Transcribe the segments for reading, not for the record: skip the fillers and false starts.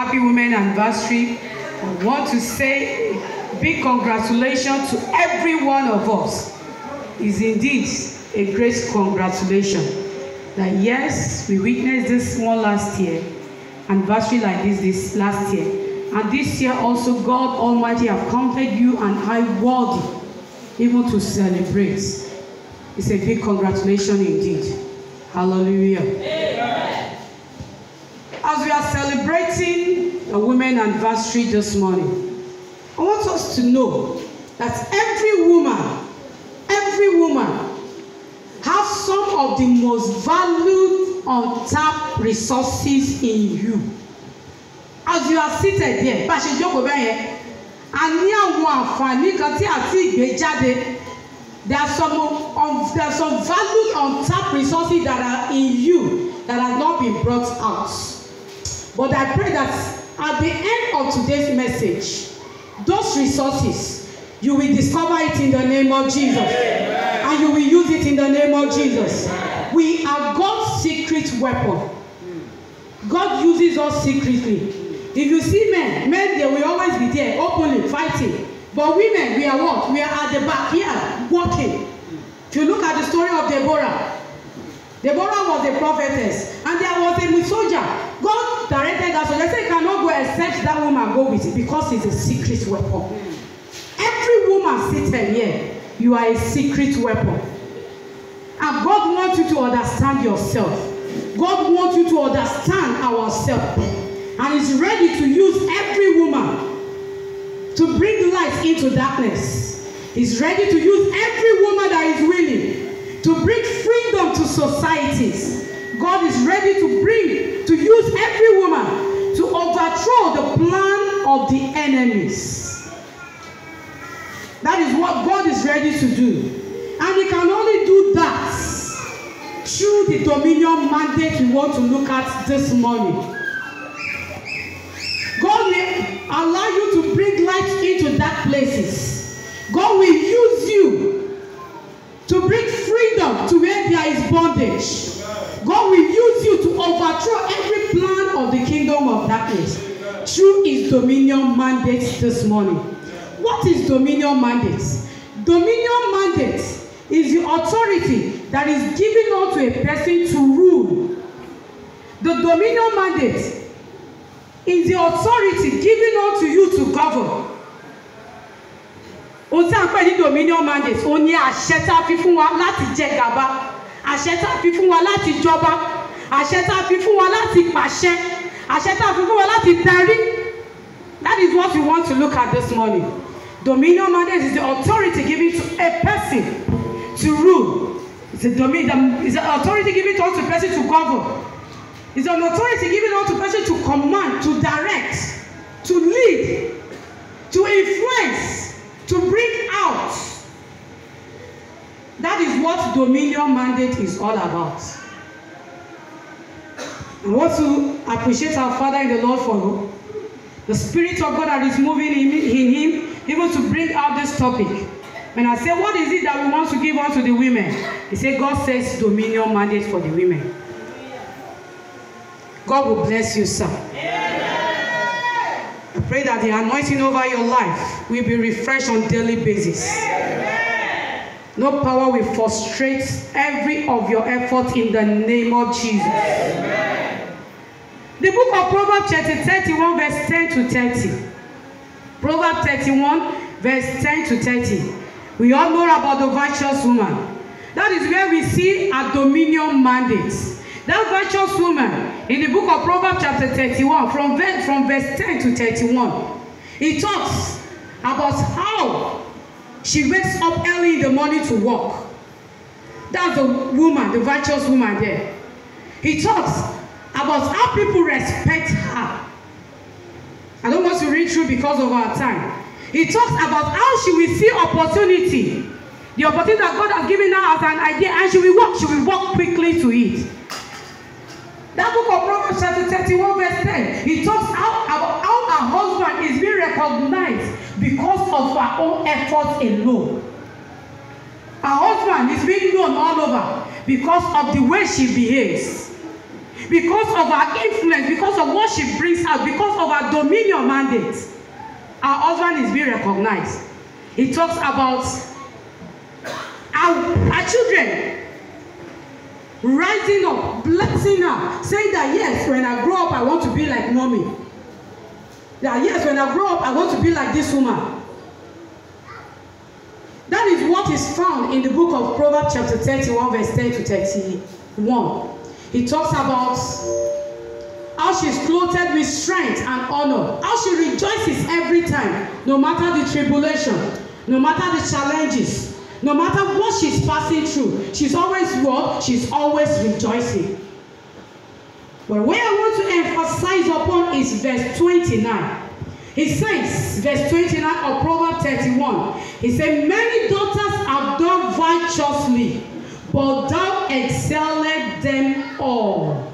happy women anniversary. I want to say big congratulations to every one of us. It's indeed a great congratulation that yes, we witnessed this one last year, anniversary like this last year. And this year also, God Almighty have counted you and I worthy even to celebrate. It's a big congratulation indeed. Hallelujah. Amen. As we are celebrating a women anniversary this morning, I want us to know that every woman has some of the most valued untapped resources in you. As you are seated there, bá ṣe jókòó bẹ́ẹ̀ yẹn, a ní àwọn àǹfààní kan tí a ti gbé jáde. There are some valued untapped resources that are in you that have not been brought out. But I pray that at the end of today's message, those resources, you will discover it in the name of Jesus. Amen. And you will use it in the name of Jesus. Amen. We are God's secret weapon. God uses us secretly. If you see men, they will always be there, openly fighting. But women, we are what? We are at the back here, working. If you look at the story of Deborah, Deborah was a prophetess, and there was a soldier. God directed that soldier. They said, you cannot go except that woman go with it because it's a secret weapon. Every woman seated here, you are a secret weapon. And God wants you to understand yourself. God wants you to understand ourselves. And is ready to use every woman to bring light into darkness. He's ready to use every woman that is willing to bring freedom to societies. God is ready to use every woman to overthrow the plan of the enemies. That is what God is ready to do. And He can only do that through the dominion mandate we want to look at this morning. God will allow you to bring light into dark places. God will use you to bring freedom to where there is bondage. God will use you to overthrow every plan of the kingdom of darkness through His dominion mandate this morning. What is dominion mandate? Dominion mandate is the authority that is given unto a person to rule. The dominion mandate is the authority given unto you to govern. Ohun tí a ń pè ní dominion mandate, ó ní àṣẹ tá a fi fún wa láti jẹ gàba, àṣẹ tá a fi fún wa láti jọba, àṣẹ tá a fi fún wa láti pàṣẹ, àṣẹ tá a fi fún wa láti darí. That is what we want to look at this morning. Dominion mandate is the authority given to a person to rule. It's an authority given to a person to govern. It's an authority given unto a person to command, to direct, to lead, to influence, to bring out. That is what dominion mandate is all about. I want to appreciate our Father in the Lord for the Spirit of God that is moving in him, even to bring out this topic. When I say, what is it that we want to give unto the women? He said, God says dominion mandate for the women. God will bless you, sir. Amen. I pray that the anointing over your life will be refreshed on a daily basis. Amen. No power will frustrate every of your effort in the name of Jesus. Amen. The book of Proverbs chapter 31 verse 10 to 30. Proverbs 31 verse 10 to 30. We all know about the virtuous woman. That is where we see a dominion mandate. That virtuous woman in the book of Proverbs chapter 31 from verse 10 to 31. It talks about how she wakes up early in the morning to work. That's the woman, the virtuous woman there. He talks about how people respect her. I don't want to read through because of our time. He talks about how she will see opportunity. The opportunity that God has given her as an idea, and she will walk quickly to it. That book of Proverbs chapter 31 verse 10, he talks about how her husband is being recognized because of her own effort alone. Her husband is being known all over because of the way she behaves. because of her influence, because of what she brings out, because of her dominion mandate, her husband is being recognized. He talks about our children rising up, blessing her, saying that yes, when I grow up, I want to be like mommy. That yes, when I grow up, I want to be like this woman. That is what is found in the book of Proverbs chapter 31, verse 10 to 31. It talks about how she's clothed with strength and honor, how she rejoices every time, no matter the tribulation, no matter the challenges, no matter what she's passing through. She's always what? She's always rejoicing. But where I want to emphasize upon is verse 29. It says, verse 29 of Proverbs 31, it says, many daughters have done righteously, but thou excelled them all.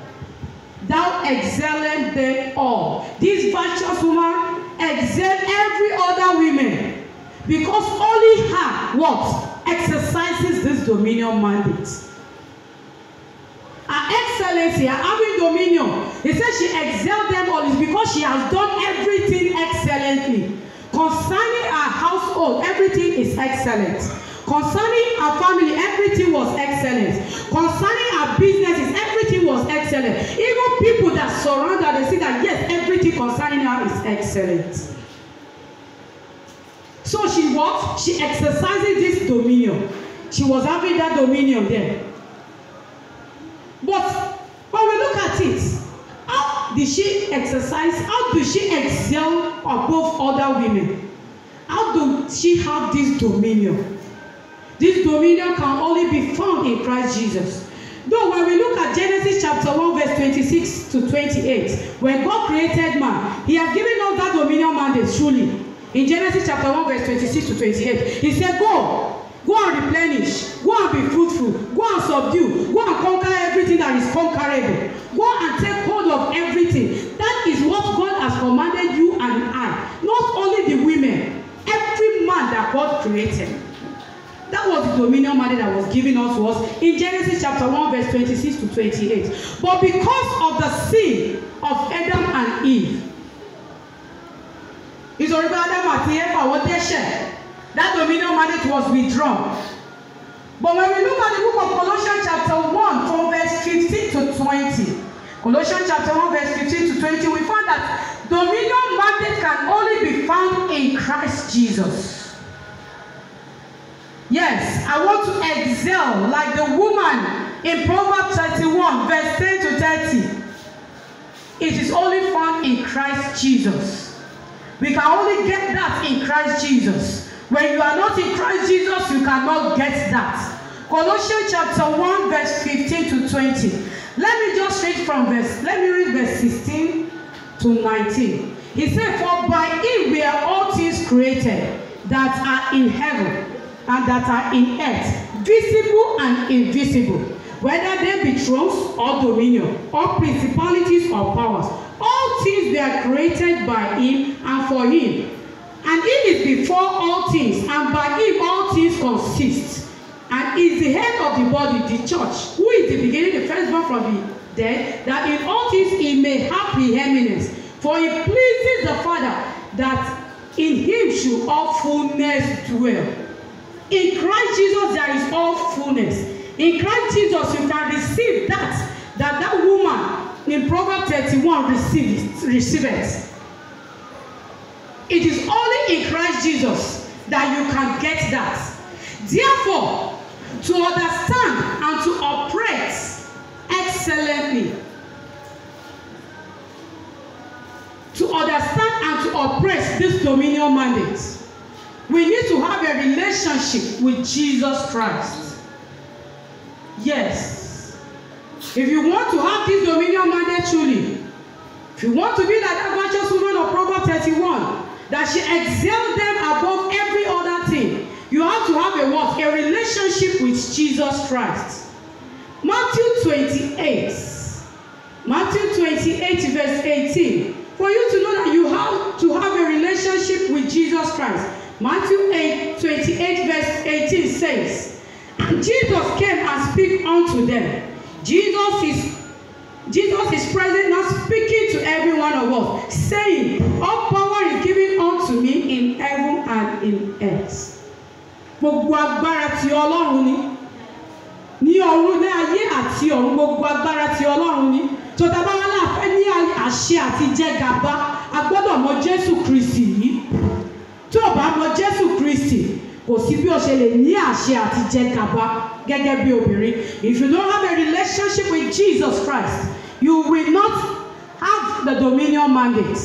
Thou excelled them all. This virtuous woman excelled every other woman, because only her, what? Exercises this dominion mandate. Her excellency, her having dominion, he says she excelled them all is because she has done everything excellently. Concerning her household, everything is excellent. Concerning her family, everything was excellent. Concerning her businesses, everything was excellent. Even people that surround her, they see that yes, everything concerning her is excellent. So she what? She exercises this dominion. She was having that dominion there. But when we look at it, how did she exercise? How does she excel above other women? How does she have this dominion? This dominion can only be found in Christ Jesus. Though when we look at Genesis chapter 1 verse 26 to 28, when God created man, he has given us that dominion mandate truly. In Genesis chapter 1 verse 26 to 28, he said, go and replenish, go and be fruitful, go and subdue, go and conquer everything that is conquerable, go and take hold of everything. That is what God has commanded you and I, not only the women, every man that God created. That was the dominion mandate that was given unto us in Genesis chapter 1 verse 26 to 28. But because of the sin of Adam and Eve, that dominion mandate was withdrawn. But when we look at the book of Colossians chapter 1 from verse 15 to 20, Colossians chapter 1 verse 15 to 20, we find that dominion mandate can only be found in Christ Jesus. Yes, I want to excel like the woman in Proverbs 31 verse 10 to 30. It is only found in Christ Jesus. We can only get that in Christ Jesus. When you are not in Christ Jesus, you cannot get that. Colossians chapter 1 verse 15 to 20. Let me read verse 16 to 19. He said, for by him were all things created that are in heaven and that are in earth, visible and invisible, whether they be thrones or dominion, or principalities or powers. All things were created by him and for him. And he is before all things, and by him all things consist. And is the head of the body, the church, who is the beginning, the firstborn from the dead, that in all things he may have preeminence. For it pleases the Father that in him should all fullness dwell. In Christ Jesus there is all fullness. In Christ Jesus you can receive that woman in Proverbs 31 receives. It is only in Christ Jesus that you can get that. Therefore, to understand and to operate excellently, to understand and to operate this dominion mandate, we need to have a relationship with Jesus Christ. Yes. If you want to have this dominion mandate truly, if you want to be like that virtuous woman of Proverbs 31, that she excelled them above every other thing, you have to have a what? A relationship with Jesus Christ. Matthew 28 verse 18. For you to know that you have to have a relationship with Jesus Christ. Matthew 28 verse 18 says, and Jesus came and spake unto them. Jesus is Jesus is present now, speaking to every one of us, saying, all power is given unto me in heaven and in earth. Gbogbo agbára ti Ọlọ́run ni. Ní ọ̀run, ní ayé àti ọ̀run, gbogbo agbára ti Ọlọ́run ni. Tó tá bá wá la fẹ́ ní àṣẹ àti jẹ gàba, a gbọ́dọ̀ mọ̀ Jésù Kristi yìí. Tó bá mọ̀ Jésù Kristi, kò sí bí o ṣe lè ní àṣẹ àti jẹ gàba gẹ́gẹ́ bí obìnrin. If you don't have a relationship with Jesus Christ, you will not have the dominion mandate.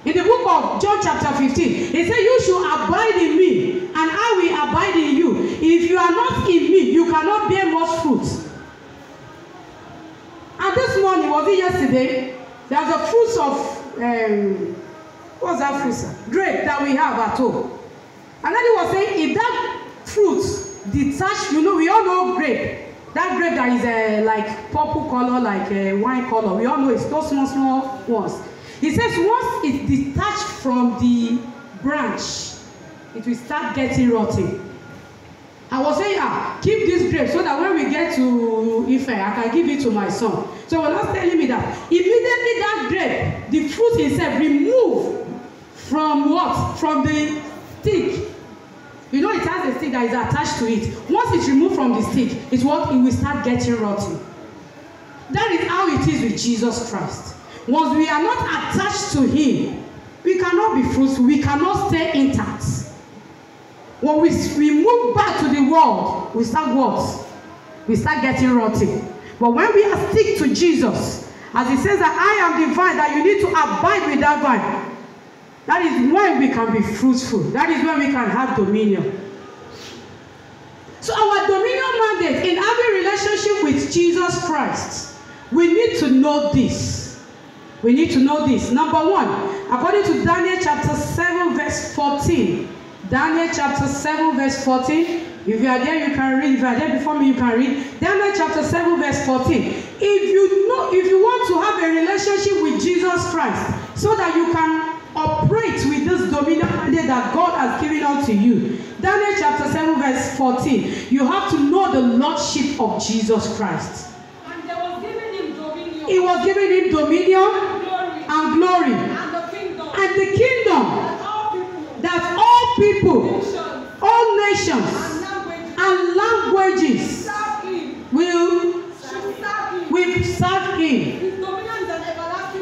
In the book of John chapter 15, he said, you should abide in me and I will abide in you. If you are not in me, you cannot bear much fruit. And this morning, was it yesterday, there's a fruit of, what's that fruit? Grape that we have at home. And then he was saying, if that fruit detached, you know, we all know grape. That grape that is like purple color, like wine color. We all know it's those small ones. He says once it's detached from the branch, it will start getting rotten. I was saying, keep this grape so that when we get to Ife, I can give it to my son. So when I was telling me that, immediately that grape, the fruit itself removed from what? From the stick. You know it has a stick that is attached to it. Once it's removed from the stick, it's what? It will start getting rotten. That is how it is with Jesus Christ. Once we are not attached to him, we cannot be fruitful. We cannot stay intact. When we move back to the world, we start what? We start getting rotten. But when we are stick to Jesus, as he says that I am the vine, that you need to abide with that vine. That is when we can be fruitful. That is when we can have dominion. So our dominion mandate in having relationship with Jesus Christ, we need to know this. We need to know this. Number one, according to Daniel chapter 7 verse 14. Daniel chapter 7 verse 14. If you are there, you can read. If you are there before me, you can read. Daniel chapter 7 verse 14. If you want to have a relationship with Jesus Christ, so that you can operate with this dominion mandate that God has given unto you. Daniel chapter 7 verse 14. You have to know the lordship of Jesus Christ. And there was given him dominion. He was giving him dominion and glory. And the kingdom that all people, all nations and languages will serve him.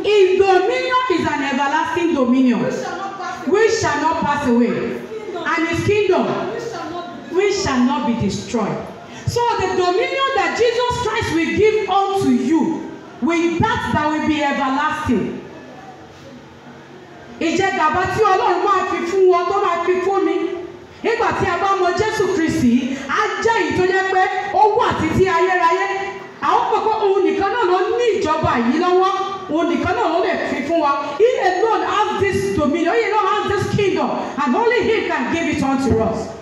His dominion is an everlasting dominion which shall not pass away, and his kingdom which shall not be destroyed. So the dominion that Jesus Christ will give unto you, with that will be everlasting. Ìjẹgàba tí Ọlọ́run máa fi fún wọn tó máa fi fún mi. Nígbà tí a bá mọ Jésù Kristi, á jẹ́ èyí tó jẹ́ pé ó wà títí ayérayé. Àwọn pẹ̀pẹ́ òun nìkan náà ló ní ìjọba yìí lọ́wọ́. Òun nìkan náà ló lè fi fún wa. He alone has this dominion. He alone has this kingdom. And only he can give it unto us.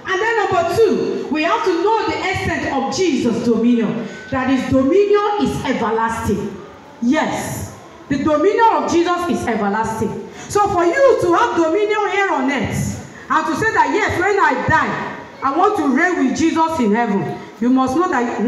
And then number two, we have to know the extent of Jesus' dominion. That his dominion is everlasting. Yes. The dominion of Jesus is everlasting. So for you to have dominion here on earth, and to say that yes, when I die, I want to reign with Jesus in heaven, you must know that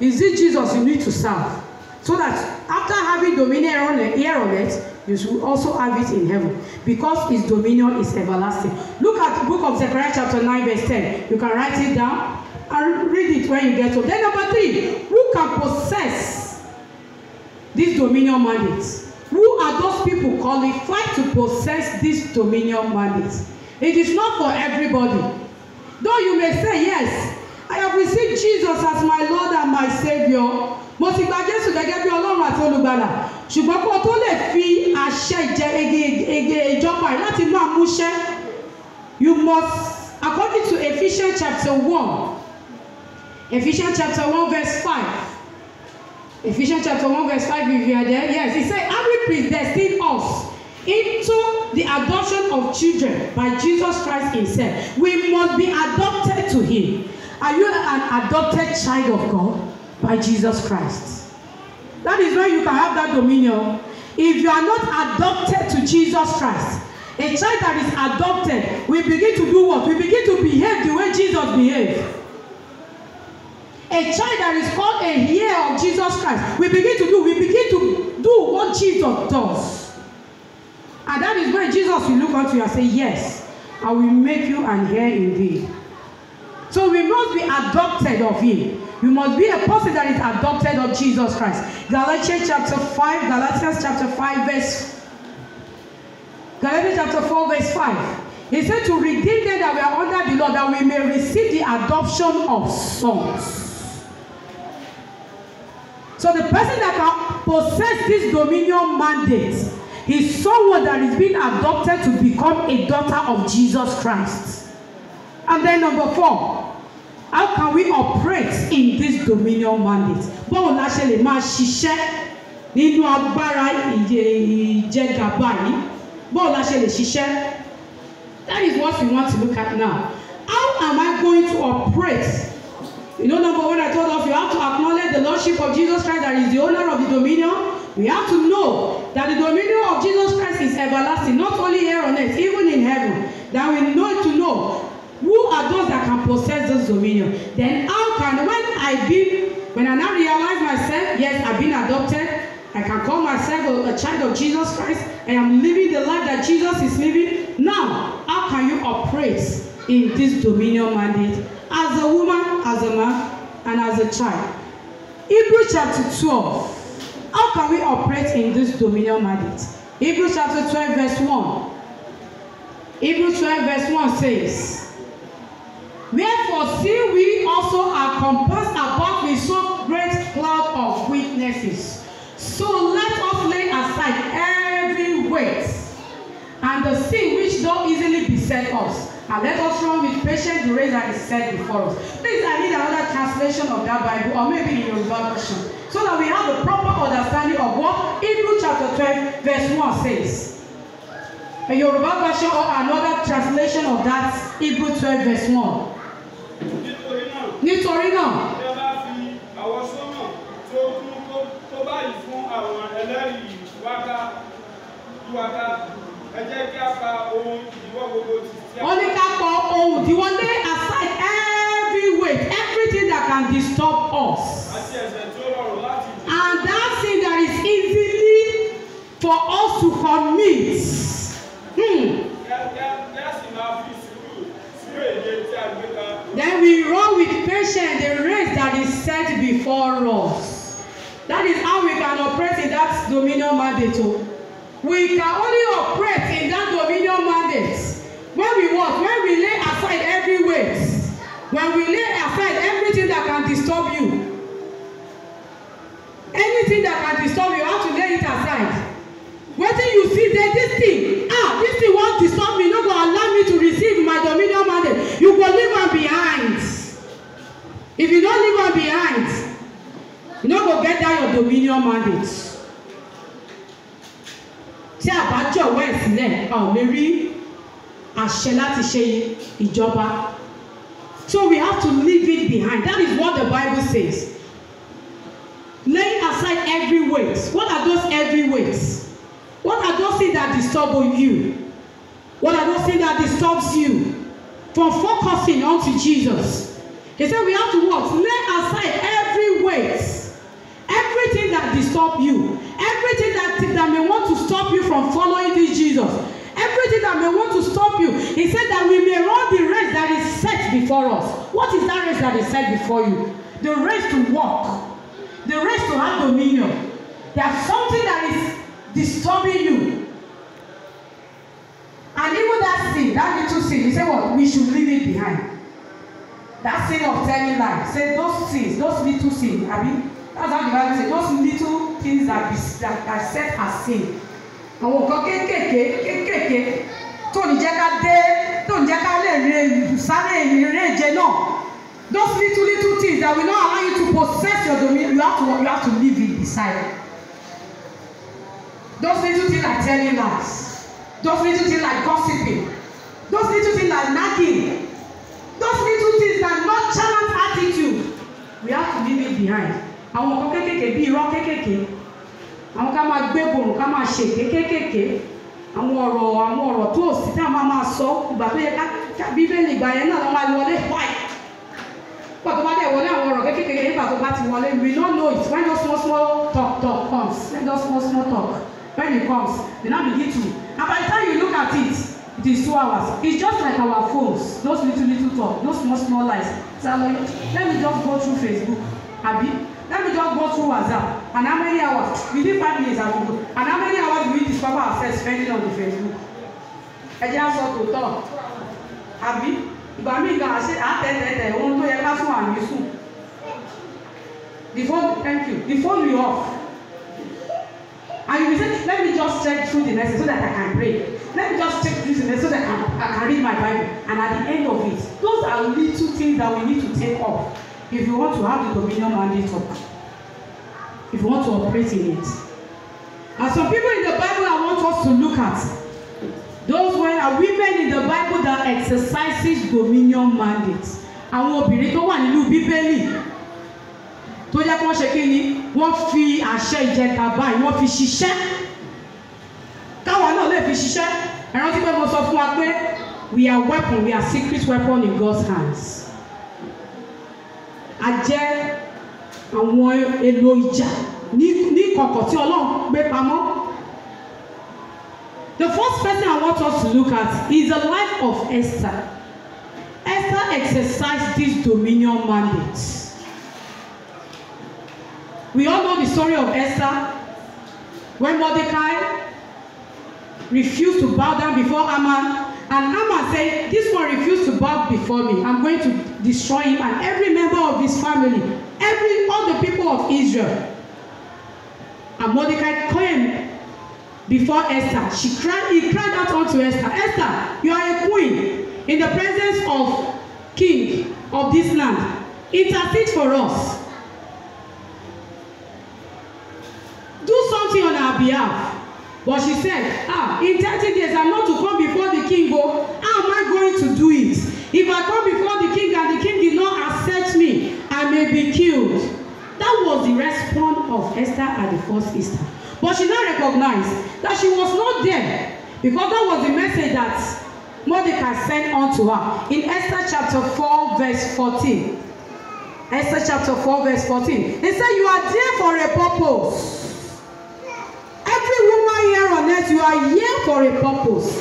is it Jesus you need to serve? So that after having dominion here on earth, you should also have it in heaven. Because his dominion is everlasting. Look at the book of Zechariah chapter 9 verse 10. You can write it down and read it when you get home. Then number three, who can possess this dominion mandate? Who are those people qualified to possess this dominion mandate? It is not for everybody. Though you may say, yes, I have received Jesus as my Lord and my Savior. Mo ti gba Jésù gẹ́gẹ́ bí Ọlọ́run àti olùgbàlà. Ṣùgbọ́n kó tó lè fi àṣẹ ìjọba yìí láti máa múṣẹ́, you must, according to Ephesians chapter 1, Ephesians chapter 1 verse 5. Ephesians chapter 1 verse 5, if you are there. Yes, he said, having predestined us into the adoption of children by Jesus Christ himself. We must be adopted to him. Are you an adopted child of God? By Jesus Christ. That is where you can have that dominion. If you are not adopted to Jesus Christ, a child that is adopted will begin to do what? We begin to behave the way Jesus behaved. A a child that is called a heir of Jesus Christ, we begin to do what Jesus does. And that is when Jesus will look unto you and say, yes, I will make you an heir indeed. So we must be adopted of him. You must be a person that is adopted of Jesus Christ. Galatians chapter 4 verse 5. He said to redeem them that we are under the law, that we may receive the adoption of sons. So the person that can possess this dominion mandate is someone that is being adopted to become a daughter of Jesus Christ. And then number 4, how can we operate in this dominion mandate? Báwo la ṣe lè máa ṣiṣẹ́ nínú agbára ìjẹgàba yìí? Báwo la ṣe lè ṣiṣẹ́? That is what we want to look at now. How am I going to operate? You know, number 1, I told us you have to acknowledge the Lordship of Jesus Christ that is the owner of the dominion. We have to know that the dominion of Jesus Christ is everlasting, not only here on earth, even in heaven. That we know to know who are those that can possess this dominion. Then how can, when I now realize myself, yes, I've been adopted, I can call myself a child of Jesus Christ, I am living the life that Jesus is living. Now, how can you operate in this dominion mandate as a woman, as a man, and as a child? Hebrews chapter 12. How can we operate in this dominion mandate? Hebrews chapter 12 verse 1. Hebrews 12 verse 1 says, wherefore, seeing we also are compassed about with so great cloud of witnesses, so let us lay aside every weight and the sin which doth easily beset us, and let us run with patience the race that is set before us. Please, I need another translation of that Bible, or maybe in your version, so that we have a proper understanding of what Hebrews chapter 12 verse 1 says. A Yoruba version or another translation of that Hebrews 12 verse 1. Nítorí náà. Ẹ bá fi àwọn sọ́nà tó báyìí fún àwọn ẹlẹ́rìí wákà ẹ jẹ́ kí a pa ohun ìdíwọ́ gbogbo tí. Ó ní ká pa ohun ìdíwọ́, lay aside every weight, everything that can disturb us. Àti ẹ̀ṣẹ̀ tí ó rọrùn láti jù. And that sin that is easily for us to commit. Then we run with patience the race that is set before us. That is how we can operate in that dominion mandate. We can only operate in that dominion mandate when we what? When we lay aside every weight. When we lay aside everything that can disturb you. Anything that can disturb you, you have to lay it aside. Wetin you see there, this thing won't disturb me, no go allow me to receive my dominion mandate. You go leave am behind. If you don't leave am behind, you no go get that your dominion mandate. Tí a bá jọ̀wọ́ ẹ̀ sílẹ̀, a ò lè rí àṣẹ láti ṣe ìjọba. So we have to leave it behind. That is what the Bible says. Laying aside every weight. What are those every weights? What are those things that disturb you? What are those things that disturbs you from focusing onto Jesus? He said we have to what? Lay aside every weight, everything that disturb you, everything that may want to stop you from following this Jesus, everything that may want to stop you. He said that we may run the race that is set before us. What is that race that is set before you? The race to walk, the race to have dominion. There's something that is disturbing you. And even that sin, that little sin, he said what? We should leave it behind. That sin of telling lies. Say those sins, those little sins. I mean, that's how the Bible says, those little things that are set as sin. Àwọn nǹkan kéékèèké tó ní jẹ́ ká lè sáré ìrìnàjò náà. Those little things that will not allow you to possess your dominion, you have to leave it beside. Those little things like telling lies. Those little things like gossiping. Those little things like nagging. Those little things that nonchalant attitude. We have to leave it behind. Àwọn nǹkan kéékèèké bí irọ́ kéékèèké. Àwọn ká máa gbé borùn ká máa ṣèké kéékèèké. Àwọn ọ̀rọ̀ tó sì tá a máa sọ ìgbà tó yẹ ká Bíbélì ìgbà yẹn náà ló máa wọlé wáì. Pọ̀ tó bá dẹ̀ wọlé àwọn ọ̀rọ̀ pé kékeré nígbà tó bá ti wọlé, we don't know it. When those small talk comes, when those small talk, when it comes, they now begin to. And by the time you look at it, it is 2 hours. It's just like our phones, those little talk, those small lies. So I'm like, let me just go through Facebook, Abi. Let me just go through WhatsApp. And how many hours? Within 5 minutes, I will go. And how many hours do we discover ourselves spending on the Facebook? I just saw to talk. Abi, ìgbà mi gan àṣẹ àtẹ̀tẹ̀tẹ̀ ohun tó yẹ ká fún àmì sùn. The phone, thank you. The phone will off. And you will say, let me just check through the message so that I can pray. Let me just check through the message so that I can read my Bible. And at the end of it, those are little things that we need to take off if you want to have the dominion mandate talk. If you want to operate in it. And some people in the Bible I want us to look at. Those are women in the Bible that exercises dominion mandate. Àwọn obìnrin tó wà nínú Bíbélì tó jẹ́ kí wọ́n ṣe kí ni wọ́n fi àṣẹ ìjẹta báyìí wọ́n fi ṣiṣẹ́ káwọn náà lè fi ṣiṣẹ́ ẹ̀rọ tí pé mo sọ fún wa pé we are weapon, we are secret weapon in God's hands. A jẹ́ àwọn èlò ìjà ní kọ̀kọ̀ tí Ọlọ́run gbé pamọ́. The first person I want us to look at is the life of Esther. Esther exercised this dominion mandate. We all know the story of Esther when Mordecai refused to bow down before Haman, and Haman said, this one refused to bow before me. I'm going to destroy him and every member of his family, all the people of Israel. And Mordecai came before Esther. He cried out unto Esther, Esther, you are a queen in the presence of king of this land. Intercede for us. Do something on our behalf. But she said, in 30 days I'm not to come before the king. How am I going to do it? If I come before the king and the king did not accept me, I may be killed. That was the response of Esther at the first Easter. But she now recognized that she was not there because that was the message that Mordecai sent unto her. In Esther chapter 4 verse 14. Esther chapter 4 verse 14. They said, you are there for a purpose. Every woman here on earth, you are here for a purpose.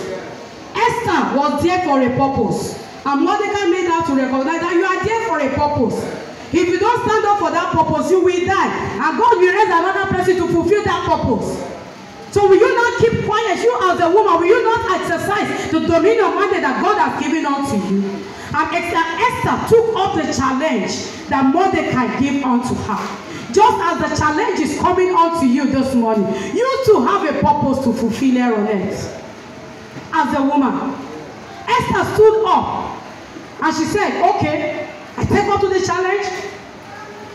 Esther was there for a purpose. And Mordecai made her to recognize that you are there for a purpose. If you don't stand up for that purpose, you will die. And God will raise another person to fulfill that purpose. So will you not keep quiet? You as a woman, will you not exercise the dominion mandate that God has given unto you? And Esther took up the challenge that Mordecai gave unto her. Just as the challenge is coming unto you this morning, you too have a purpose to fulfill here on earth. As a woman, Esther stood up and she said, okay, I take up to the challenge,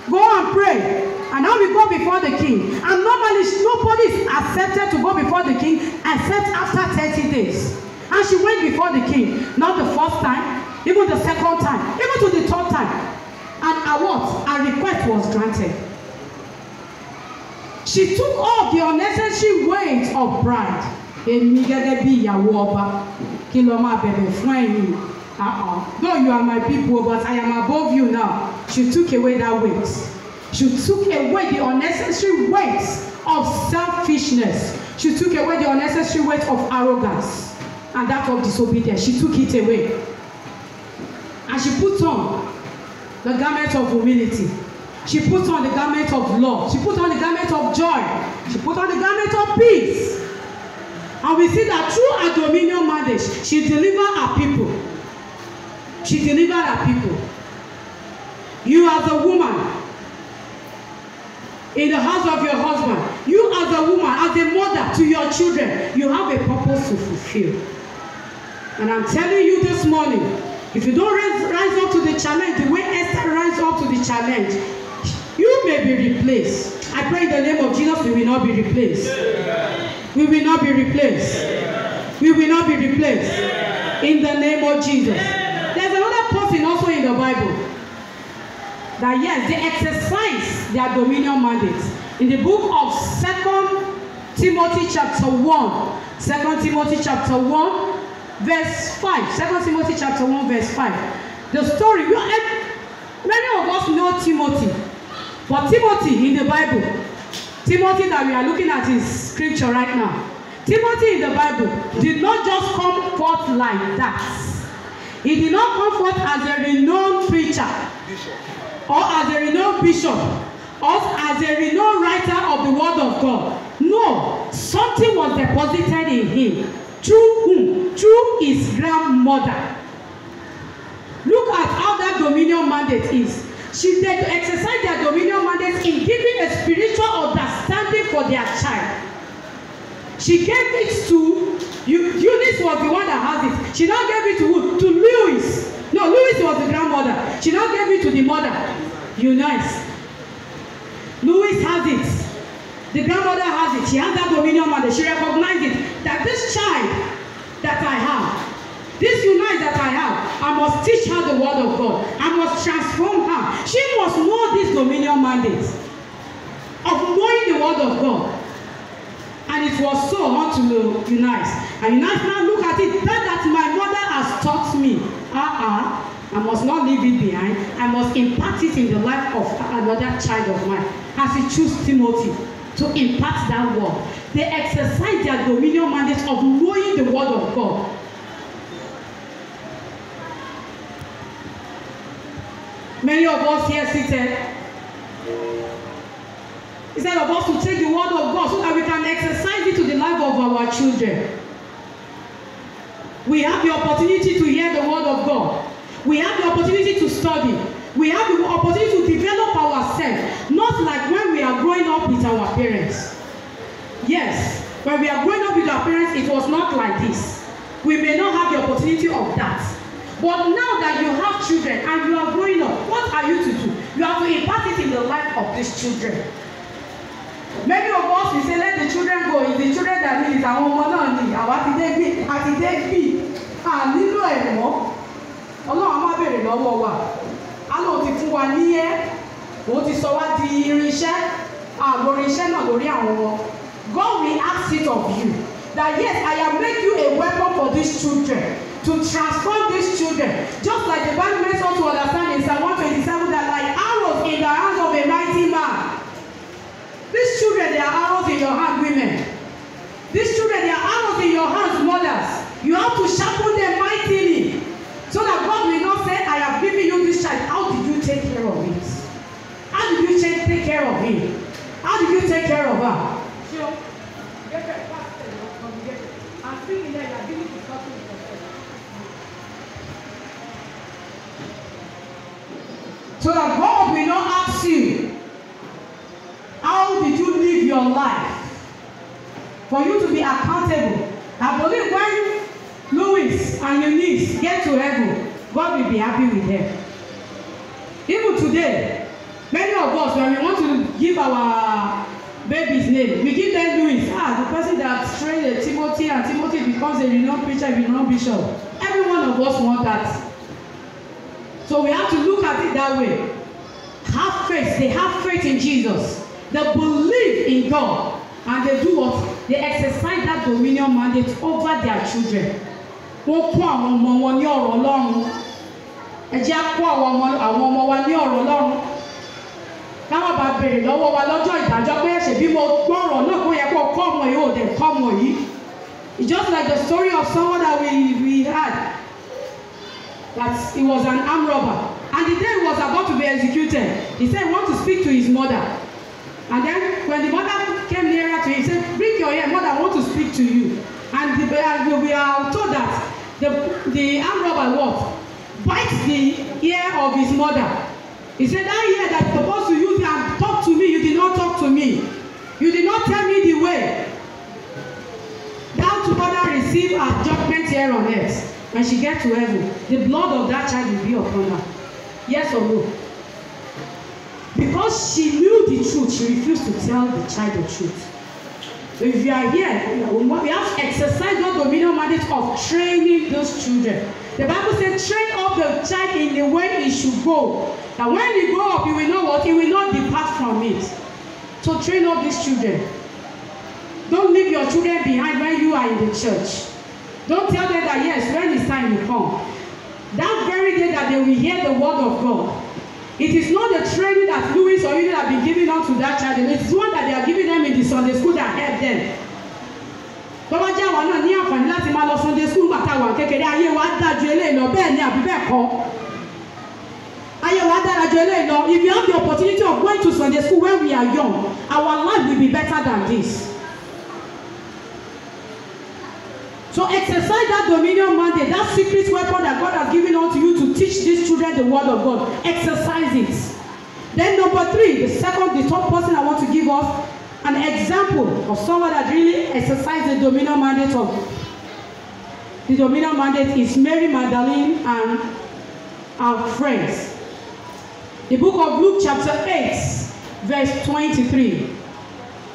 go and pray, and now we go before the king. And normally nobody is accepted to go before the king except after 30 days. And she went before the king, not the first time, even the second time, even to the third time. And her request was granted. She took off the unnecessary weight of pride. Though you are my people, but I am above you now. She took away that weight. She took away the unnecessary weight of selfishness. She took away the unnecessary weight of arrogance and that of disobedience. She took it away. And she put on the garment of humility. She put on the garment of love. She put on the garment of joy. She put on the garment of peace. And we see that through her dominion mandate, she delivered her people. She delivered her people. You as a woman in the house of your husband, you as a woman, as a mother to your children, you have a purpose to fulfill. And I'm telling you this morning, if you don't rise up to the challenge the way Esther rise up to the challenge, you may be replaced. I pray in the name of Jesus, we will not be replaced. We will not be replaced. We will not be replaced. In the name of Jesus. There's another person also in the Bible that yes, they exercise their dominion mandates. In the book of 2 Timothy chapter 1, 2 Timothy chapter 1 verse 5. 2 Timothy chapter 1 verse 5. The story, Many of us know Timothy, but Timothy in the Bible, Timothy that we are looking at in scripture right now, Timothy in the Bible did not just come forth like that. He did not come forth as a renowned preacher, or as a renowned bishop, or as a renowned writer of the word of God. No, something was deposited in him. Through whom? Through his grandmother. Look at how that dominion mandate is. She did exercise their dominion mandate in giving a spiritual understanding for their child. She gave it to Eunice was the one that has it. She now gave it to who? To Louis. No, Louis was the grandmother. She now gave it to the mother, Eunice. Louis has it. The grandmother has it. She has that dominion mandate. She recognized it. That this child that I have, this Eunice that I have, I must teach her the word of God. I must transform her. She must know this dominion mandate of knowing the word of God. And it was so unto Eunice. And Eunice now look at it, that my mother has taught me. I must not leave it behind. I must impart it in the life of another child of mine. As he chose Timothy to impart that word. They exercise their dominion mandate of knowing the word of God. Many of us here seated, instead of us to take the word of God so that we can exercise it to the life of our children. We have the opportunity to hear the word of God. We have the opportunity to study. We have the opportunity to develop ourselves. Not like when we are growing up with our parents. Yes, when we are growing up with our parents, it was not like this. We may not have the opportunity of that. But now that you have children and you are growing up, what are you to do? You have to impart it in the life of these children. Many of us, we say, let the children go. It's the children that need it. Àwọn ọmọ náà ní àwa ti dé bí àti dé bí à nílò ẹ̀ mọ́. Ọlọ́run má bèrè lọ́wọ́ wa. A lóun ti fún wa ní òun ti sọ wá di irinṣẹ́. Lórí iṣẹ́ náà lórí àwọn ọmọ. God will ask it of you. That yes, I have made you a weapon for these children. To transform these children. Just like the Bible makes us to understand in Psalm 127 that like arrows in the hands of a mighty man. These children, they are arrows in your hand, women. These children, they are arrows in your hands, mothers. You have to sharpen them mightily. So that God will not say, I have given you this child. How did you take care of it? How did you take care of him? How did you take care of her? Sure. Get her pastor from here. I'm feeling that you are giving to something. So that God will not ask you, how did you live your life? For you to be accountable. I believe when Louis and Eunice get to heaven, God will be happy with them. Even today, many of us, when we want to give our baby's name, we give them Louis. The person that trained Timothy, and Timothy becomes a renowned preacher, a renowned bishop. Every one of us want that. So we have to look at it that way. Have faith. They have faith in Jesus. They believe in God. And they do what? They exercise that dominion mandate over their children. Wọ́n kọ́ àwọn ọmọ wọn ní ọ̀rọ̀ Ọlọ́run. Ẹ jẹ́ á kọ́ àwọn ọmọ wa ní ọ̀rọ̀ Ọlọ́run. Káwọn bá béèrè lọ́wọ́ wa lọ́jọ́ ìdájọ́ pé ṣe bí mo gbọ́ ọ̀rọ̀ náà kó yẹ kó kọ́ ọmọ yìí ò dẹ̀ kọ́ ọmọ yìí. It's just like the story of someone that we had. That he was an armed robber. And the day he was about to be executed, he said he wanted to speak to his mother. And then when the mother came nearer to him, he said, bring your ear, mother, I want to speak to you. And we are told that the armed robber what? Bites the ear of his mother. He said, that ear that you're supposed to use and talk to me, you did not talk to me. You did not tell me the way. Thou to mother receive a judgment here on earth. When she gets to heaven, the blood of that child will be upon her. Yes or no? Because she knew the truth, she refused to tell the child the truth. So if you are here, we have to exercise that dominion mandate of training those children. The Bible says, train up the child in the way he should go. That when he grow up, he will know what? He will not depart from it. So train up these children. Don't leave your children behind when you are in the church. Don't tell them that yes, when it's time will come. That very day that they will hear the word of God, It is not the training that Louis or Eden have been giving out to that child. It is one that they are giving them in the Sunday school that help them. Tó bá jẹ́ àwọn náà ní àǹfààní láti máa lọ Sunday school nígbà táwọn kékeré ayé wa dájú eléyìí lọ bẹ́ẹ̀ ni àbí bẹ́ẹ̀ kọ́. Ayé wa dára ju eléyìí lọ. If you have the opportunity of going to Sunday school when we are young, our life will be better than this. So exercise that dominion mandate, that secret weapon that God has given unto you to teach these children the word of God. Exercise it. Then number 3, the third person I want to give us an example of someone that really exercised the dominion mandate of. The dominion mandate is Mary Magdalene and our friends. The book of Luke chapter 8, verse 23.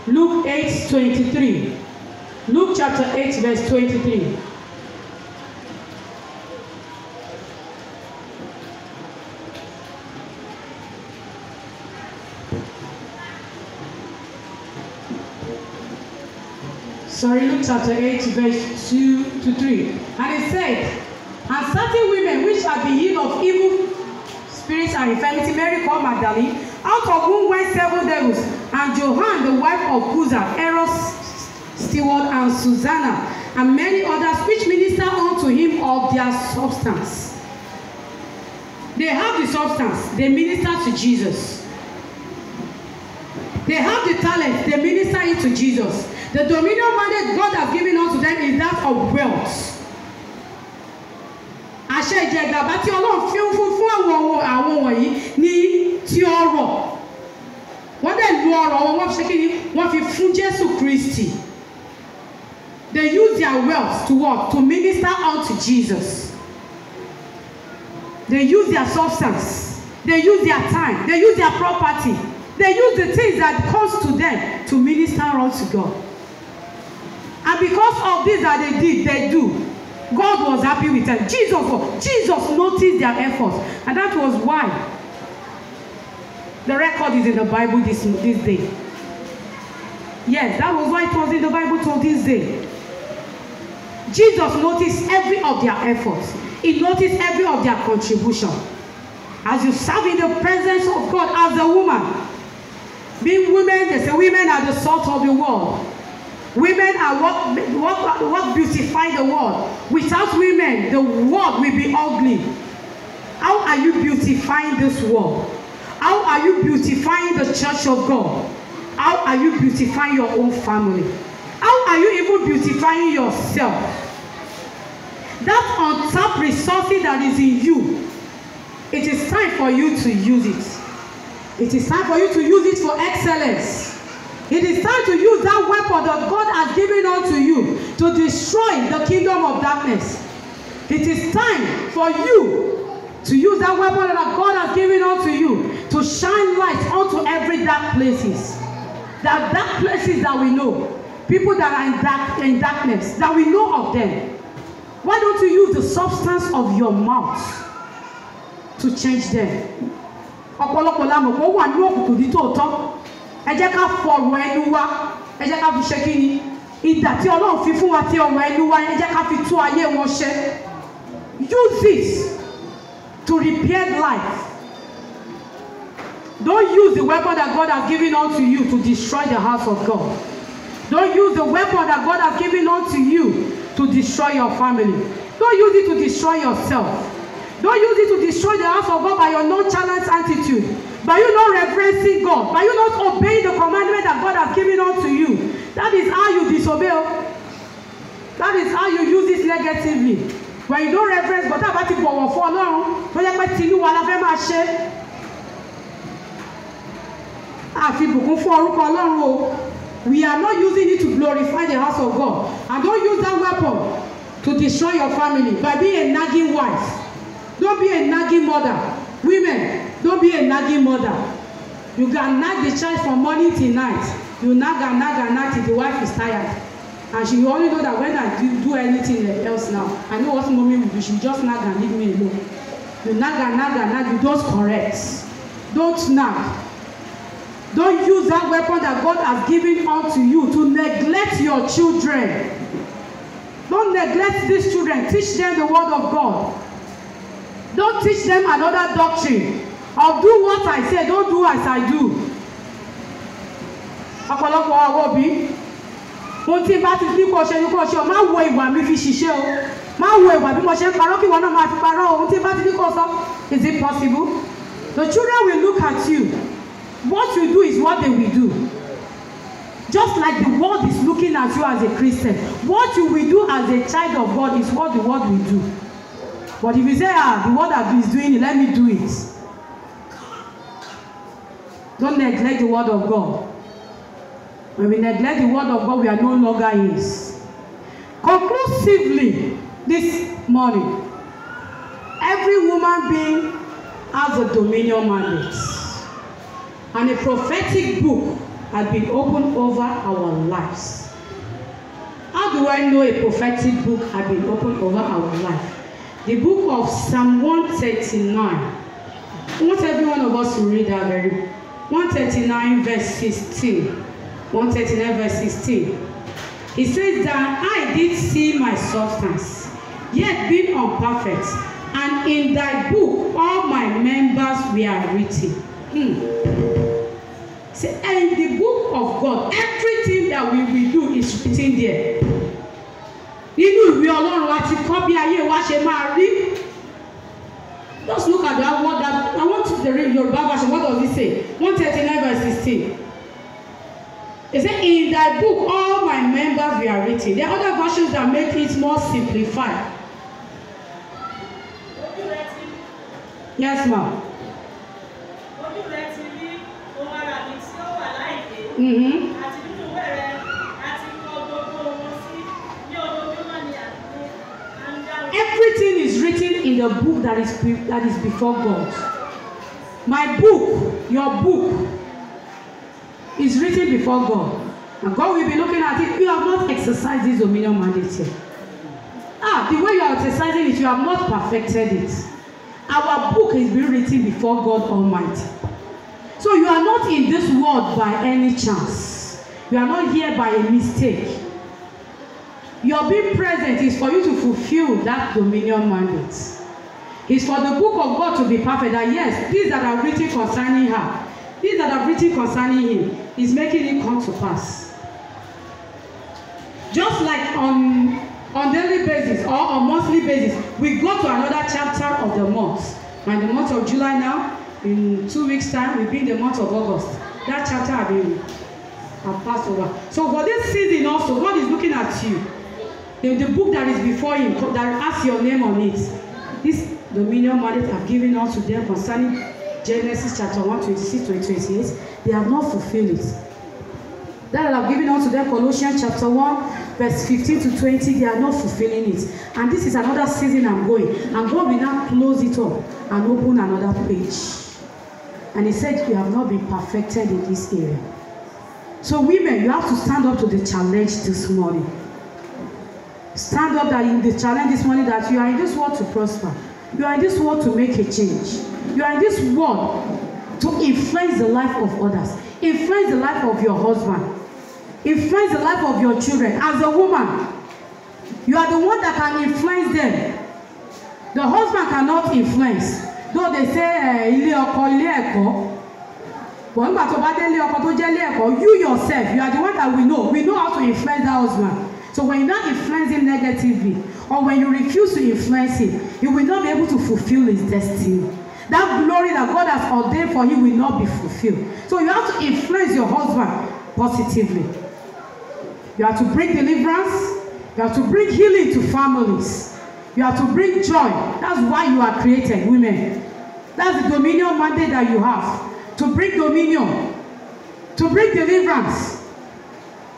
Luke 8:23. Luke chapter 8, verse 23. Luke chapter 8, verse 2 to 3. And it said, and certain women which had been healed of evil spirits and infirmity, Mary called Magdalene, out of whom went 7 devils, and Joanna, the wife of Chuza, Herod's steward, and Susanna, and many others which minister unto him of their substance. They have the substance, they minister to Jesus. They have the talent, they minister it to Jesus. The dominion mandate God has given unto them is that of wealth. Àṣẹ ìjẹgàba tí Ọlọ́run fi fún àwọn wọ̀nyí ní ti ọrọ̀. Wọ́n dẹ̀ lu ọrọ̀ wọn, wọ́n fi ṣe kí ni? Wọ́n fi fún Jésù Kristi. They use their wealth to what? To minister unto Jesus. They use their substance. They use their time. They use their property. They use the things that comes to them to minister unto God. And because of this that they do, God was happy with them. Jesus noticed their efforts. And that was why the record is in the Bible this day. Yes, that was why it was in the Bible till this day. Jesus noticed every of their efforts. He noticed every of their contribution. As you serve in the presence of God as a woman, being women, they say women are the salt of the world. Women are what beautify the world. Without women, the world will be ugly. How are you beautifying this world? How are you beautifying the church of God? How are you beautifying your own family? How are you even beautifying yourself? That untapped resources that is in you, it is time for you to use it. It is time for you to use it for excellence. It is time to use that weapon that God has given unto you to destroy the kingdom of darkness. It is time for you to use that weapon that God has given unto you to shine light onto every dark places. That dark places that we know. People that are in darkness, that we know of them. Why don't you use the substance of your mouth to change them? Ọ̀pọ̀lọpọ̀ la mọ̀ kó wà ní òkùnkùn ní tòótọ́. Ẹ jẹ́ ká fọ̀rọ̀ ẹnu wa, ẹ jẹ́ ká fi ṣe kí ni? Idà tí Ọlọ́run fi fún wa tí ọ̀rọ̀ ẹnu wa, ẹ jẹ́ ká fi tún ayé wọn ṣe. Use this to repair life. Don't use the weapon that God has given unto you to destroy the house of God. Don't use the weapon that God has given unto you to destroy your family. Don't use it to destroy yourself. Don't use it to destroy the house of God by your nonchalant attitude, by you not reverencing God, by you not obeying the commandment that God has given unto you. That is how you disobey. That is how you use it negatively. When you don't reverence God, that's what you for Ọlọ́run. Tó yẹ pé tinú wa la fẹ́ máa ṣe. Àfi bùkún fún orúkọ Ọlọ́run o. We are not using it to glorify the house of God. And don't use that weapon to destroy your family by being a nagging wife. Don't be a nagging mother. Women, don't be a nagging mother. You can nag the child from morning till night. You nag and nag and nag till the wife is tired. And she will only know that when I do anything else now, I know what mommy will do. She just nag and leave me alone. You nag and nag and nag, you don't correct. Don't nag. Don't use that weapon that God has given unto you to neglect your children. Don't neglect these children. Teach them the word of God. Don't teach them another doctrine of do what I say, don't do as I do. Ọ̀pọ̀lọpọ̀ àwọn òbí ohun tí bá ti ní kó ṣe ní kó ṣe ọ má wo ìwà mi fi ṣiṣẹ́ o má wo ìwà bí mo ṣe ń parọ́ kí wọn náà máa fi parọ́ ohun tí bá ti ní kó sọ. Is it possible? The children will look at you. What you do is what they will do. Just like the world is looking at you as a Christian, what you will do as a child of God is what the world will do. But if you say, the world is doing it, let me do it. Don't neglect the word of God. When we neglect the word of God, we are no longer His. Conclusively, this morning, every woman being has a dominion mandate. And a prophetic book has been opened over our lives. How do I know a prophetic book has been opened over our life? The book of Psalm 139. I want every one of us to read that very 139 verse 16. 139 verse 16. It says that I did see my substance, yet being unperfect, and in thy book all my members were written. See, and in the book of God, everything that we will do is written there. Nínú ìwé Ọlọ́run wa ti kọ́ bí ayé wa ṣe máa rí. Just look at that word that I want to read Yoruba version. What does it say? 139 verse 16. It says, in thy book all my members were written. There are other versions that make it more simplified. Yes, ma'am. Everything is written in the book that is before God. My book, your book, is written before God. And God will be looking at it. You have not exercised this dominion mandate yet. The way you are exercising it, you have not perfected it. Our book is being written before God Almighty. So you are not in this world by any chance. You are not here by a mistake. Your being present is for you to fulfill that dominion mandate. It's for the book of God to be perfect. That yes, these that are written concerning her, these that are written concerning him, is making it come to pass. Just like on daily basis or on monthly basis, we go to another chapter of the month. And the month of July now, in 2 weeks' time, we'll be in the month of August. That chapter have passed over. So for this season also, God is looking at you. The book that is before him, that has your name on it. This dominion mandate I've given unto them concerning Genesis chapter 1, 26 to 28. They have not fulfilled it. That I've given unto them Colossians chapter 1, verse 15 to 20. They are not fulfilling it. And this is another season I'm going. And God will now close it up and open another page. And he said, you have not been perfected in this area. So women, you have to stand up to the challenge this morning. Stand up that in the challenge this morning that you are in this world to prosper. You are in this world to make a change. You are in this world to influence the life of others. Influence the life of your husband. Influence the life of your children. As a woman, you are the one that can influence them. The husband cannot influence. Though they say, ilé ọkọ, ilé ẹ̀kọ́. But nígbà tó bá dé ilé ọkọ tó jẹ́ ilé ẹ̀kọ́, you yourself, you are the one that we know. We know how to influence that husband. So when you don't influence him negatively, or when you refuse to influence him, he will not be able to fulfill his destiny. That glory that God has ordained for him will not be fulfilled. So you have to influence your husband positively. You have to bring deliverance. You have to bring healing to families. You have to bring joy. That's why you are created, women. That's the dominion mandate that you have. To bring dominion. To bring deliverance.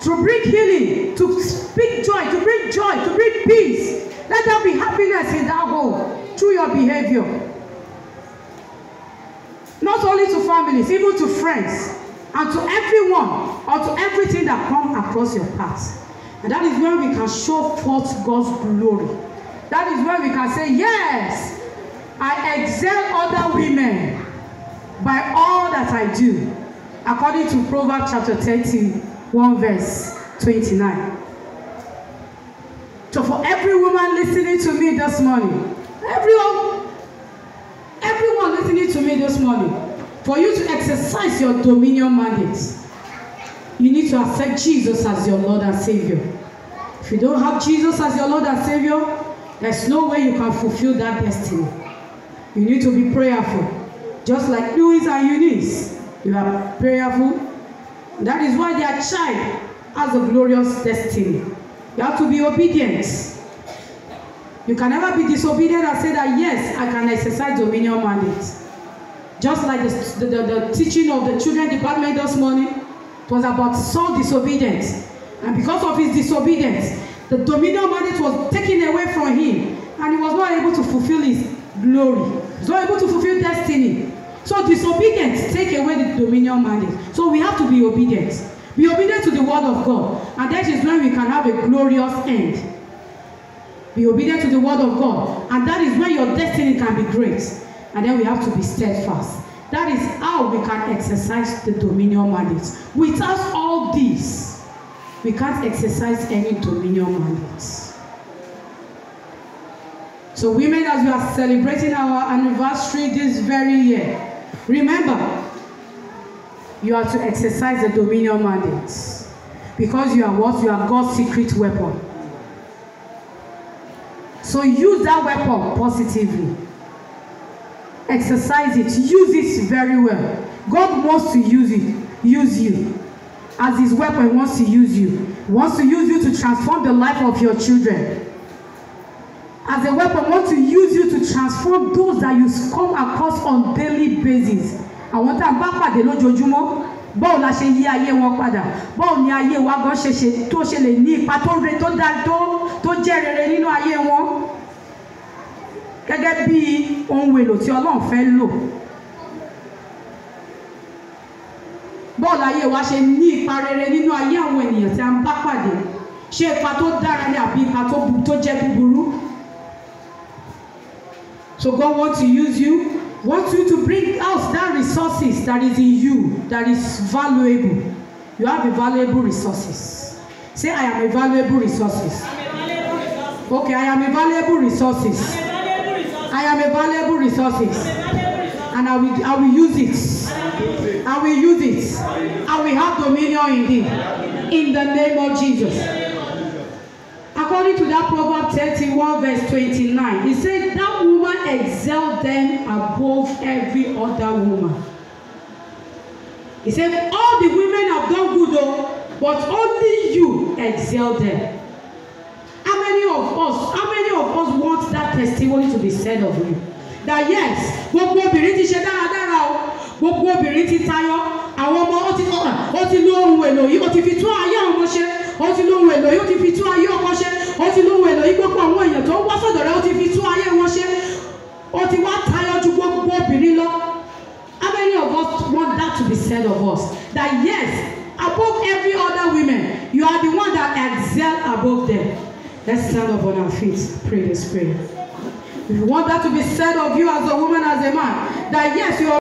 To bring healing. To speak joy. To bring joy. To bring peace. Let there be happiness in that home through your behavior. Not only to families, even to friends, and to everyone, or to everything that comes across your path. And that is where we can show forth God's glory. That is where we can say, yes, I excel other women by all that I do, according to Proverbs chapter 31, verse 29. So for every woman listening to me this morning, everyone listening to me me this morning, for you to exercise your dominion mandate, you need to accept Jesus as your Lord and Savior. If you don't have Jesus as your Lord and Savior, there's no way you can fulfill that destiny. You need to be prayerful. Just like Louis and Eunice, you are prayerful. That is why their child has a glorious destiny. You have to be obedient. You can never be disobedient and say that, yes, I can exercise dominion mandate. Just like the teaching of the children department this morning, it was about Saul's disobedience. And because of his disobedience, the dominion mandate was taken away from him, and he was not able to fulfill his glory. He was not able to fulfill destiny. So disobedience take away the dominion mandate. So we have to be obedient. Be obedient to the word of God, and that is when we can have a glorious end. Be obedient to the word of God, and that is when your destiny can be great. And then we have to be steadfast. That is how we can exercise the dominion mandate. Without all this, we can't exercise any dominion mandates. So women, as we are celebrating our anniversary this very year, remember, you are to exercise the dominion mandates. Because you are what? You are God's secret weapon. So use that weapon positively. Exercise it. Use it very well. God wants to use you. As his weapon, wants to use you. He wants to use you to transform the life of your children. As a weapon, wants to use you to transform those that you come across on daily basis. Àwọn tá a bá pàdé lójoojúmọ́, báwo la ṣe yí ayé wọn padà, báwo ni ayé wa gan ṣe tó ṣe lè ní ipa tó re tó dá tó jẹ́ rere nínú ayé wọn. Gẹ́gẹ́ bí ohun èlò tí Ọlọ́run fẹ́ lò. Báwo láyé wa ṣe ní ipa rere nínú ayé àwọn ènìyàn tí a ń bá pàdé? Ṣé ipa tó dára ni àbí ipa tó jẹ́ búburú? So God wants to use you, wants you to bring out that resources that is in you, that is valuable. You have a valuable resources. Say, I am a valuable resources. Okay, I am a valuable resources. I am a valuable resources. And I will use it. I will use it. I will have dominion indeed. In the name of Jesus. According to that Proverbs 31 verse 29, it says that woman excelled them above every other woman. He said all the women have done good though, but only you excel them. How many of us want that testimony to be said of you? That yes, gbogbo obìnrin ti ṣe dáradára o, gbogbo obìnrin ti tayọ, àwọn ọmọ ó ti lo ohun èlò yìí, ó ti fi tún ayé àwọn ọmọ ṣe, ó ti lo ohun èlò yìí, ó ti fi tún ayé ọkọ ṣe, ó ti lo ohun èlò yìí, gbogbo àwọn èèyàn tó ń wá sọ́dọ̀ rẹ̀, ó ti fi tún ayé wọn ṣe, ó ti wá tayọ ju gbogbo obìnrin lọ. How many of us want that to be said of us? That yes, above every other women, you are the one that excel above them. Let's stand up on our feet, pray this prayer. If you want that to be said of you as a woman, as a man, that yes, you are